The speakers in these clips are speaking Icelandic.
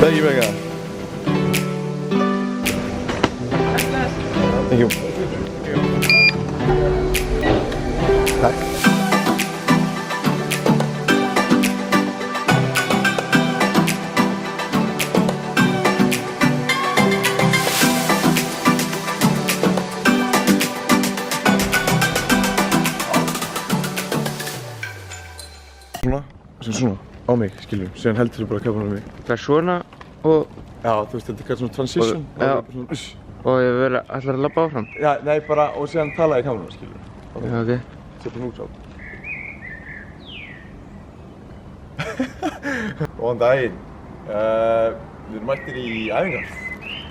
Thank you, Becca. Thank you. Takk. Svona, sem svona, á mig, skiljum, síðan heldur þú bara kafanum á mig. Það er svona og... Já, þú veist, þetta er eitthvað svona transition. Já. Og ég verði allar að labba áfram. Já, nei, bara, og síðan tala í kafanum, skiljum. Já, ok. Setja hún út á. Góðan daginn. Við erum mættir í æfingar.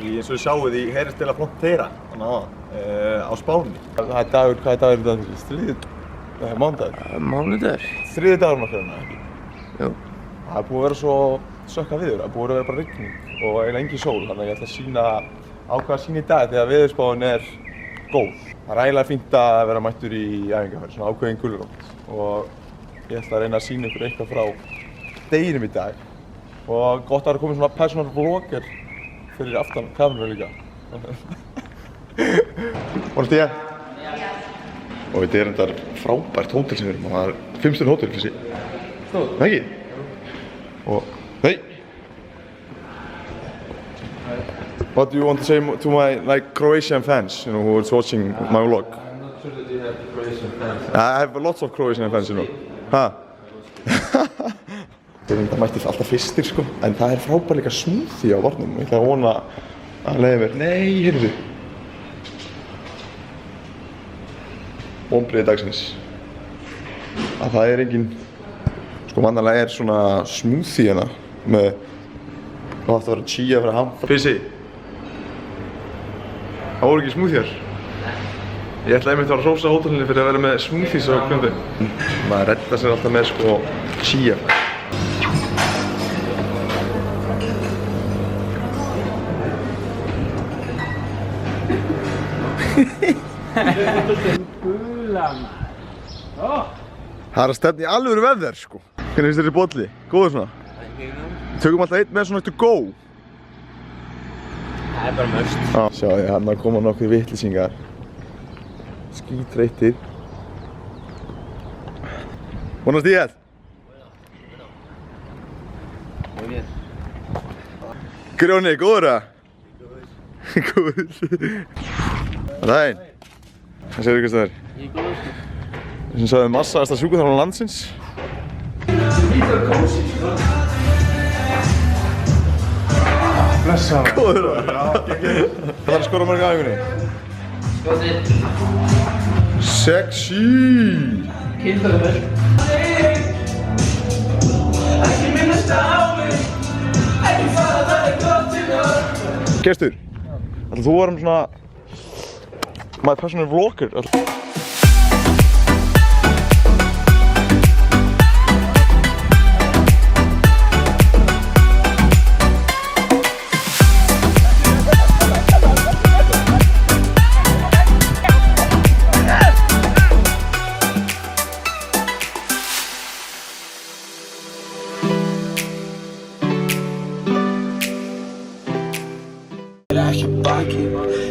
Eins og við sjáum í Heyristela Frontera, þannig að á Spáni. Það er dagur, hvað er dagur í dag? Það er mánudagur. Mánudagur. Þriði dagur nokkar hérna, ekki? Jú. Það er búið að vera svo sökka viður, það er búið að vera bara rigning og eiginlega engin sól, þannig að ég ætla að ákveða að sýna í dag þegar veðurspáin er góð. Það er ægilega fínt að vera mættur í æfingarferð, svona ákveðin gulrót og ég ætla að reyna að sýna ykkur eitthvað frá deginum í dag og gott að það er komið svona personal vlogger fyrir aftan kamerunum líka. Vonast ég? Og þetta er endar frábært hótel sem við erum á, það er 5-stjörnu hótel þessi. Stóð? Ekki? Og, nei! What do you want to say to my Croatian fans, you know, who is watching my vlog? I'm not sure that you have Croatian fans. I have lots of Croatian fans, you know. Ha? Þeir eru þetta mættir alltaf fyrstir, sko, en það er frábært líka smoothie á barnum og ég ætla að vona að leiða mér. Nei, heyrðu. Vonbrigði dagsins. Að það er engin, sko vannalega er svona smoothie hérna með, það átti að vera chia fyrir ham. Pissi. Það voru ekki smoothiear. Ég ætla einmitt að hrósa hótelinu fyrir að vera með smoothies á kvöldi. Maður reddar sér alltaf með sko chia. Það er að stefna í alvöru veður sko. Hvernig finnst þér þessi bolli? Góður svona? Við tökum alltaf einn með svona to go. Það er bara mörst. Já, sjá ég, hann að koma nokkuð vitlýsingar. Skítreittir. Buenos días. Muy bien. Grjóni, góður það? Góður. Það er einn. Hvað segir ykkur staðar? Ég er góður sko. Sem sagði massaðasta sjúkraþjálfara landsins. Blessa hann. Góður það? Já, hvað þarf að skora mörg á æfingunni? Skotið. Sexy! Kynþarfur. Gestur, ætlar þú að vera svona my personal vlogger?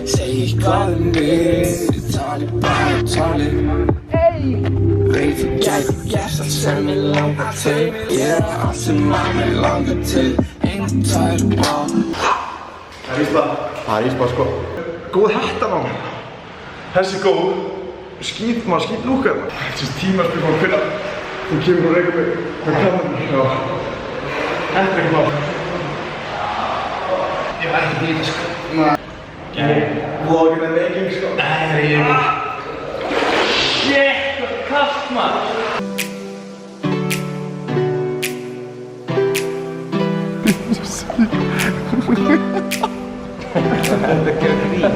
Segi ich gerade nicht, tali bara tali. Veit þú gæti gert allt sem mig langar til. Gera allt sem að mig langar til. Engin tær og bá. Það er ísla. Það er ísla sko. Góð hættan á mig. Þessi góð. Maður skýt lúkar maður. Þessi tímaspil frá hvernig þú kemur og reykur mig með kamerunum. Já. Þetta er ekki mál. Ég var ekki blíð sko. Vlogin er making sko. Nei, það er ég ekki. Shit, hvað kast maður. Þetta er grín.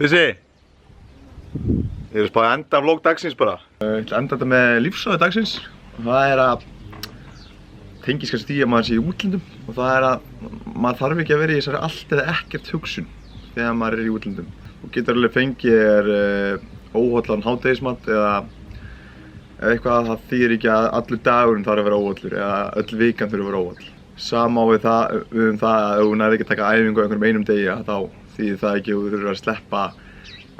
Pissi! Ég er bara að enda vlog dagsins bara. Ég ætla að enda þetta með lífsráði dagsins. Það er að tengist kannski því að maður sé í útlöndum og það er að maður þarf ekki að vera í þessari allt eða ekkert hugsun þegar maður er í útlöndum. Þú getur alveg fengið þér óhollan hádegismat eða eitthvað að það þýðir ekki að allur dagurinn þarf að vera óhollur eða öll vikan þurfa að vera óholl. Sama á við það að ef þú nærið ekki að taka æfingu á einhverjum einum degi þá þýðir það ekki að þú þurfur að sleppa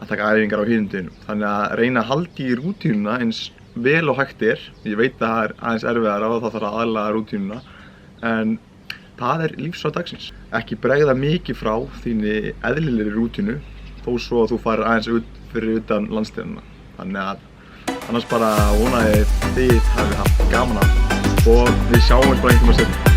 að taka æfingar á hinum deginum. Þannig að reyna að halda í rútínuna eins vel og hægt er. Ég veit að það er aðeins erfiðara og það þarf að aðlaga rútínuna en það er lífsráð dagsins. Ekki bregða mikið frá þínu eðlilegri rútínu þó svo að þú farir aðeins fyrir utan landsliðina. Þannig að annars bara vona ég þið hafi haft gaman af og við sjáum bara einhverjum að setja.